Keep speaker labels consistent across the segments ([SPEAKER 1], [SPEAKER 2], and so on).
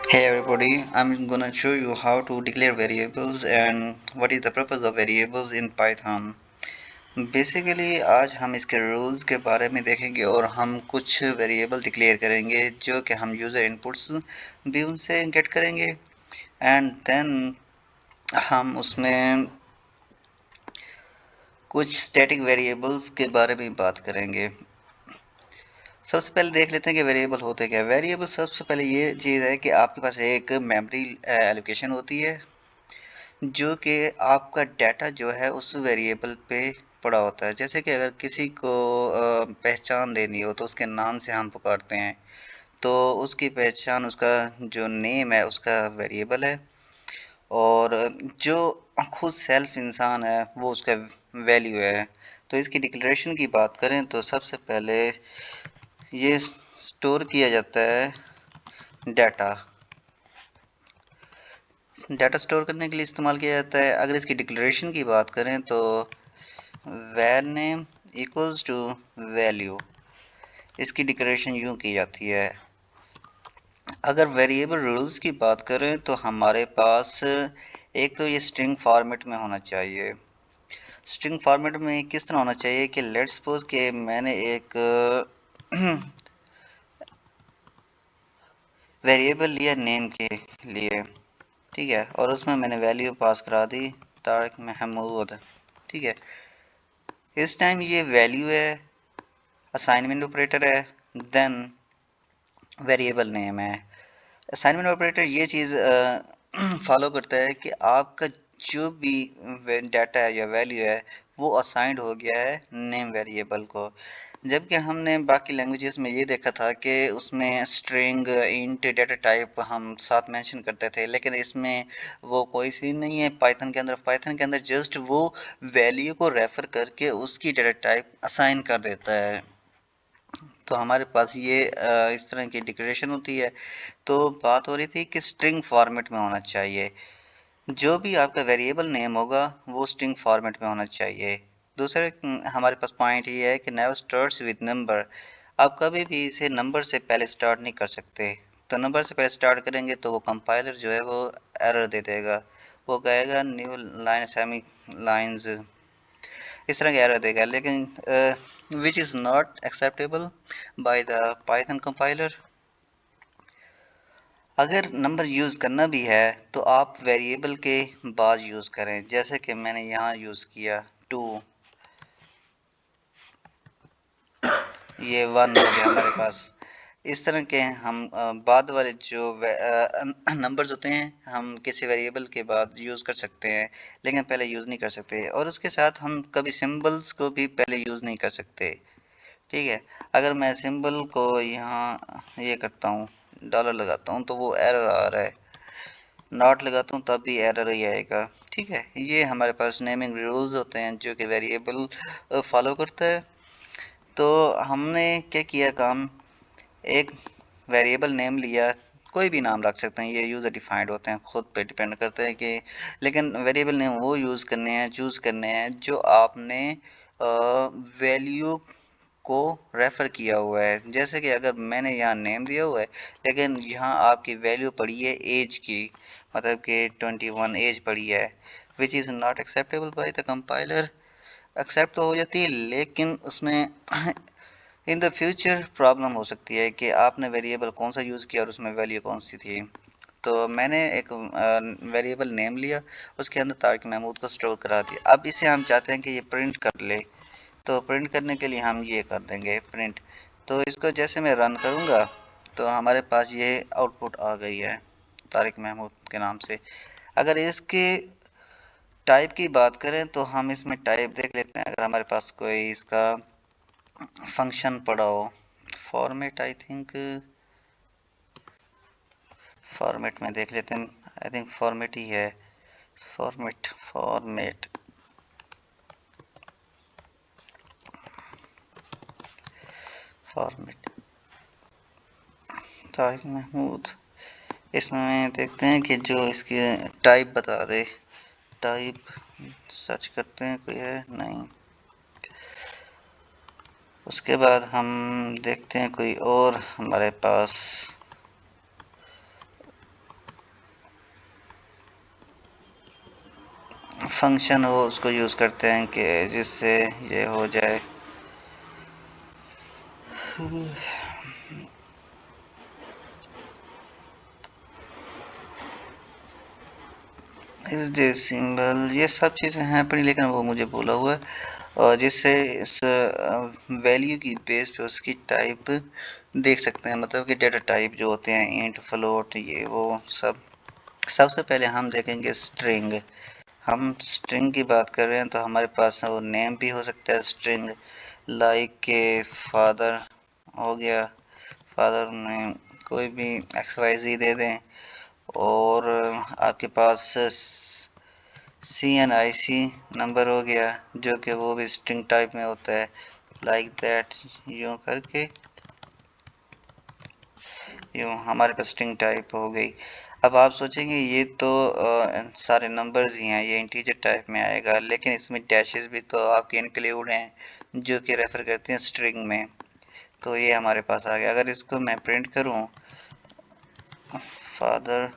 [SPEAKER 1] Hey everybody, I'm gonna show you how to declare variables and what is the purpose of variables in Python. Basically आज हम इसके rules के बारे में देखेंगे और हम कुछ वेरिएबल डिक्लेयर करेंगे जो कि हम यूज़र इनपुट्स भी उनसे गेट करेंगे एंड देन हम उसमें कुछ स्टैटिक वेरिएबल्स के बारे में बात करेंगे। सबसे पहले देख लेते हैं कि वेरिएबल होते क्या है। वेरिएबल सबसे पहले ये चीज़ है कि आपके पास एक मेमोरी एलोकेशन होती है जो कि आपका डाटा जो है उस वेरिएबल पे पड़ा होता है। जैसे कि अगर किसी को पहचान देनी हो तो उसके नाम से हम पुकारते हैं, तो उसकी पहचान उसका जो नेम है उसका वेरिएबल है, और जो खुद सेल्फ इंसान है वो उसका वैल्यू है। तो इसकी डिक्लेरेशन की बात करें तो सबसे पहले ये स्टोर किया जाता है डाटा। डाटा स्टोर करने के लिए इस्तेमाल किया जाता है। अगर इसकी डिक्लेरेशन की बात करें तो var name equals to value, इसकी डिक्लेरेशन यूं की जाती है। अगर वेरिएबल रूल्स की बात करें तो हमारे पास एक तो ये स्ट्रिंग फॉर्मेट में होना चाहिए। स्ट्रिंग फॉर्मेट में किस तरह होना चाहिए कि लेट्स सपोज कि मैंने एक वेरिएबल लिया नेम के लिए, ठीक है, और उसमें मैंने वैल्यू पास करा दी तारिक महमूद, ठीक है। इस टाइम ये वैल्यू है, असाइनमेंट ऑपरेटर है, देन वेरिएबल नेम है। असाइनमेंट ऑपरेटर ये चीज़ फॉलो करता है कि आपका जो भी डाटा है या वैल्यू है वो असाइंड हो गया है नेम वेरिएबल को। जबकि हमने बाकी लैंग्वेजेस में ये देखा था कि उसमें स्ट्रिंग इंट डाटा टाइप हम साथ मेंशन करते थे, लेकिन इसमें वो कोई सी नहीं है। पाइथन के अंदर जस्ट वो वैल्यू को रेफर करके उसकी डाटा टाइप असाइन कर देता है। तो हमारे पास ये इस तरह की डिक्लेरेशन होती है। तो बात हो रही थी कि स्ट्रिंग फॉर्मेट में होना चाहिए। जो भी आपका वेरिएबल नेम होगा वो स्ट्रिंग फॉर्मेट में होना चाहिए। दूसरे हमारे पास पॉइंट ये है कि नेवर स्टार्ट्स विद नंबर। आप कभी भी इसे नंबर से पहले स्टार्ट नहीं कर सकते। तो नंबर से पहले स्टार्ट करेंगे तो वो कंपाइलर जो है वो एरर दे देगा। वो कहेगा न्यू लाइन सेमी लाइंस, इस तरह का एरर देगा, लेकिन विच is not acceptable by the Python compiler. अगर नंबर यूज़ करना भी है तो आप वेरिएबल के बाद यूज़ करें, जैसे कि मैंने यहाँ यूज़ किया 2, ये 1 हो गया हमारे पास। इस तरह के हम बाद वाले जो नंबर्स होते हैं हम किसी वेरिएबल के बाद यूज़ कर सकते हैं, लेकिन पहले यूज़ नहीं कर सकते। और उसके साथ हम कभी सिंबल्स को भी पहले यूज़ नहीं कर सकते, ठीक है। अगर मैं सिंबल को यहाँ ये करता हूँ, डॉलर लगाता हूँ, तो वो एरर आ रहा है। नॉट लगाता हूँ तब भी एरर ही आएगा, ठीक है। ये हमारे पास नेमिंग रूल्स होते हैं जो कि वेरिएबल फॉलो करता है। तो हमने क्या किया काम, एक वेरिएबल नेम लिया, कोई भी नाम रख सकते हैं, ये यूज़र डिफाइंड होते हैं, खुद पे डिपेंड करते हैं कि, लेकिन वेरिएबल नेम वो यूज़ करने हैं, चूज़ करने हैं जो आपने वैल्यू को रेफ़र किया हुआ है। जैसे कि अगर मैंने यहाँ नेम दिया हुआ है लेकिन यहाँ आपकी वैल्यू पड़ी है एज की, मतलब कि 21 एज पड़ी है, which is not acceptable by the compiler. Accept तो हो जाती है लेकिन उसमें इन द फ्यूचर प्रॉब्लम हो सकती है कि आपने वेरिएबल कौन सा यूज़ किया और उसमें वैल्यू कौन सी थी। तो मैंने एक वेरिएबल नेम लिया, उसके अंदर तारिक महमूद को स्टोर करा दिया। अब इसे हम चाहते हैं कि ये प्रिंट कर ले, तो प्रिंट करने के लिए हम ये कर देंगे प्रिंट। तो इसको जैसे मैं रन करूँगा तो हमारे पास ये आउटपुट आ गई है तारिक महमूद के नाम से। अगर इसके टाइप की बात करें तो हम इसमें टाइप देख लेते हैं, अगर हमारे पास कोई इसका फंक्शन पड़ा हो। फॉर्मेट आई थिंक, फॉर्मेट में देख लेते हैं, आई थिंक फॉर्मेट ही है। Format format format Tariq Mahmood, इसमें देखते हैं कि जो इसकी टाइप बता दे। टाइप सर्च करते हैं, कोई है नहीं। उसके बाद हम देखते हैं कोई और हमारे पास फंक्शन हो उसको यूज़ करते हैं कि जिससे ये हो जाए। इस डे सिंबल ये सब चीज़ें हैं पढ़ी, लेकिन वो मुझे बोला हुआ है, और जिससे इस वैल्यू की बेस पे उसकी टाइप देख सकते हैं, मतलब कि डेटा टाइप जो होते हैं इंट फ्लोट ये वो सब। सबसे पहले हम देखेंगे स्ट्रिंग। हम स्ट्रिंग की बात कर रहे हैं तो हमारे पास वो नेम भी हो सकता है स्ट्रिंग, लाइक के फादर हो गया, फादर में कोई भी एक्स वाई जी दे दें, और आपके पास CNIC नंबर हो गया जो कि वो भी स्ट्रिंग टाइप में होता है, लाइक दैट, यूँ करके यूँ हमारे पास स्ट्रिंग टाइप हो गई। अब आप सोचेंगे ये तो सारे नंबर्स ही हैं, ये इंटीजर टाइप में आएगा, लेकिन इसमें डैशेस भी तो आपके इंक्लूड हैं जो कि रेफर करते हैं स्ट्रिंग में। तो ये हमारे पास आ गया। अगर इसको मैं प्रिंट करूँ फादर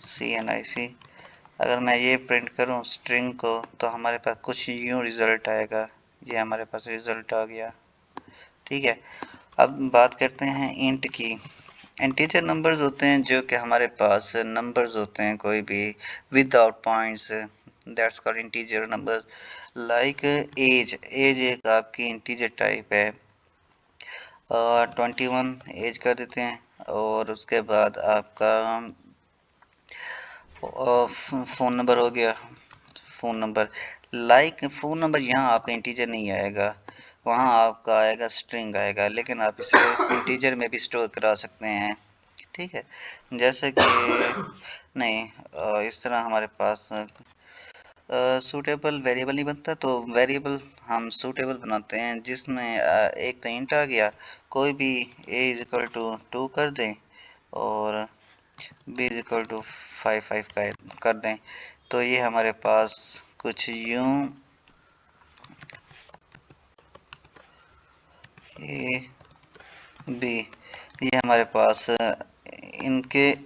[SPEAKER 1] CNIC, अगर मैं ये प्रिंट करूं स्ट्रिंग को तो हमारे पास कुछ यूं रिजल्ट आएगा। ये हमारे पास रिजल्ट आ गया। ठीक है, अब बात करते हैं इंट की। इंटीजर नंबर्स होते हैं जो कि हमारे पास नंबर्स होते हैं कोई भी without points, that's called integer number. Like age, age एक आपकी इंटीजर टाइप है। 21 एज कर देते हैं, और उसके बाद आपका फ़ोन नंबर हो गया। Phone number, like phone number यहाँ आपका इंटीजर नहीं आएगा, वहाँ आपका आएगा स्ट्रिंग आएगा, लेकिन आप इसे इंटीजर में भी स्टोर करा सकते हैं। ठीक है, जैसे कि नहीं इस तरह हमारे पास सूटेबल वेरिएबल नहीं बनता, तो वेरिएबल हम सूटेबल बनाते हैं जिसमें एक तो इंट आ गया, कोई भी a इज इक्वल टू 2 कर दें और b इज इक्वल टू 5 कर दें। तो ये हमारे पास कुछ यूं ए बी, ये हमारे पास इनके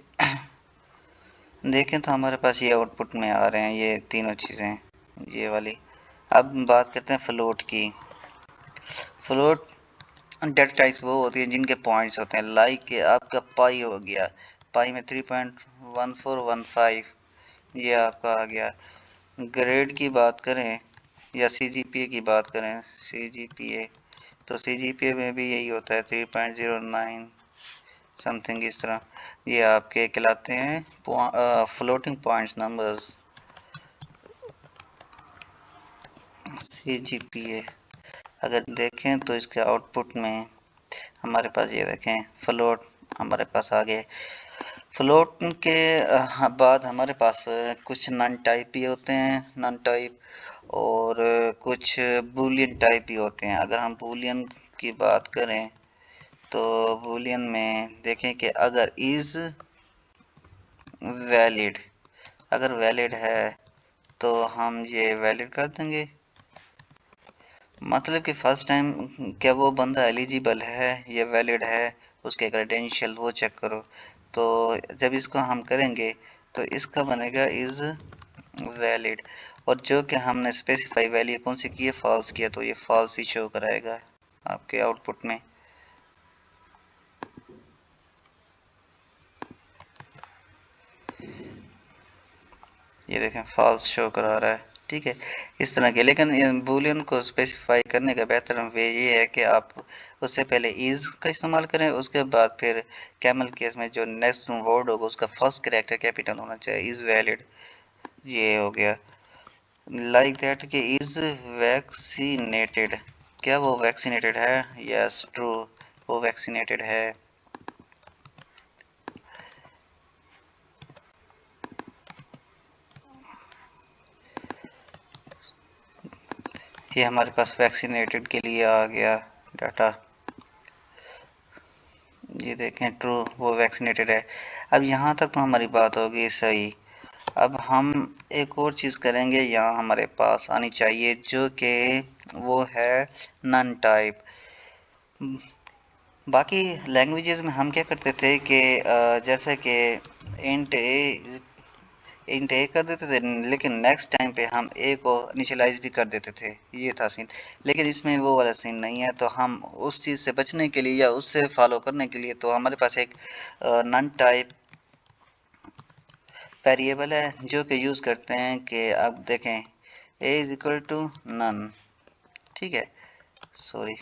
[SPEAKER 1] देखें तो हमारे पास ये आउटपुट में आ रहे हैं ये तीनों चीज़ें ये वाली। अब बात करते हैं फ्लोट की। फ्लोट डेटा टाइप्स वो होती है जिनके पॉइंट्स होते हैं, लाइक के आपका पाई हो गया, पाई में 3.1415 ये आपका आ गया। ग्रेड की बात करें या CGPA की बात करें, CGPA, तो CGPA में भी यही होता है 3.09 समथिंग इस तरह। ये आपके कहलाते हैं फ्लोटिंग पॉइंट्स नंबर्स, CGPA। अगर देखें तो इसके आउटपुट में हमारे पास ये देखें फ्लोट हमारे पास आ गए। फ्लोट के बाद हमारे पास कुछ नन टाइप भी होते हैं, नन टाइप, और कुछ बूलियन टाइप भी होते हैं। अगर हम बूलियन की बात करें तो बूलियन में देखें कि अगर इज़ वैलिड, अगर वैलिड है तो हम ये वैलिड कर देंगे, मतलब कि फर्स्ट टाइम क्या वो बंदा एलिजिबल है या वैलिड है, उसके क्रेडेंशियल वो चेक करो। तो जब इसको हम करेंगे तो इसका बनेगा इज़ वैलिड, और जो कि हमने स्पेसिफाई वैल्यू कौन सी की है, फॉल्स किया, तो ये फॉल्स ही शो कराएगा आपके आउटपुट में। ये देखें फॉल्स शो करा रहा है। ठीक है, इस तरह के, लेकिन बूलियन को स्पेसिफाई करने का बेहतर वे ये है कि आप उससे पहले इज़ का इस्तेमाल करें, उसके बाद फिर कैमल केस में जो नेक्स्ट वर्ड होगा उसका फर्स्ट कैरेक्टर कैपिटल होना चाहिए, इज़ वैलिड, ये हो गया। लाइक दैट कि इज़ वैक्सीनेटेड, क्या वो वैक्सीनेटेड है, यस ट्रू, वो वैक्सीनेटेड है। ये हमारे पास वैक्सीनेटेड के लिए आ गया डाटा, ये देखें ट्रू, वो वैक्सीनेटेड है। अब यहाँ तक तो हमारी बात होगी सही। अब हम एक और चीज़ करेंगे, यहाँ हमारे पास आनी चाहिए जो कि वो है नन टाइप। बाकी लैंग्वेजेस में हम क्या करते थे कि जैसे कि इंट ए इंट ए कर देते थे, लेकिन नेक्स्ट टाइम पे हम ए को इनिशियलाइज भी कर देते थे, ये था सीन। लेकिन इसमें वो वाला सीन नहीं है, तो हम उस चीज़ से बचने के लिए या उससे फॉलो करने के लिए तो हमारे पास एक नन टाइप वेरिएबल है जो कि यूज़ करते हैं कि आप देखें ए इज इक्वल टू नन, ठीक है, सॉरी,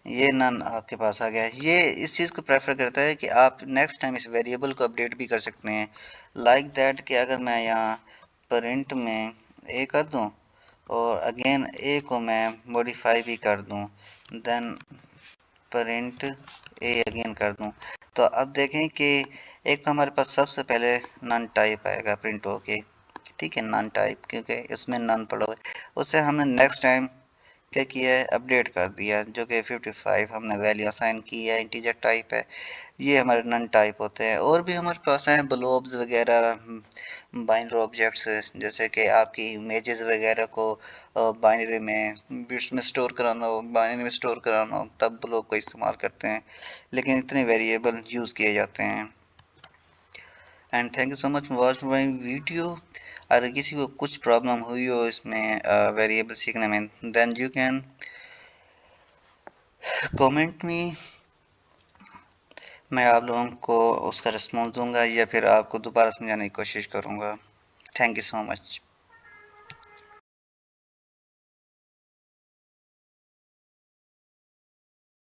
[SPEAKER 1] ये नन आपके पास आ गया है। ये इस चीज़ को प्रेफर करता है कि आप नेक्स्ट टाइम इस वेरिएबल को अपडेट भी कर सकते हैं, लाइक दैट कि अगर मैं यहाँ प्रिंट में ए कर दूं और अगेन ए को मैं मॉडिफाई भी कर दूं, देन प्रिंट ए अगेन कर दूं, तो अब देखें कि एक तो हमारे पास सबसे पहले नन टाइप आएगा प्रिंट होके, ठीक है, नन टाइप, क्योंकि इसमें नन पड़ा हुआ है। उससे हमने नेक्स्ट टाइम क्या किया है, अपडेट कर दिया, जो कि 55 हमने वैल्यू असाइन की है, इंटीजर टाइप है। ये हमारे नन टाइप होते हैं। और भी हमारे पास हैं ब्लॉब्स वगैरह, बाइनरी ऑब्जेक्ट्स, जैसे कि आपकी इमेजेस वगैरह को बाइनरी में बिट्स में स्टोर कराना हो, बाइनरी में स्टोर कराना हो, तब ब्लॉब को इस्तेमाल करते हैं, लेकिन इतने वेरिएबल यूज़ किए जाते हैं। And thank you so much for watching my video. अगर किसी को कुछ प्रॉब्लम हुई हो इसमें वेरिएबल सीखने में, देन यू कैन कमेंट में, मैं आप लोगों को उसका रिस्पॉन्स दूंगा या फिर आपको दोबारा समझाने की कोशिश करूंगा। Thank you so much.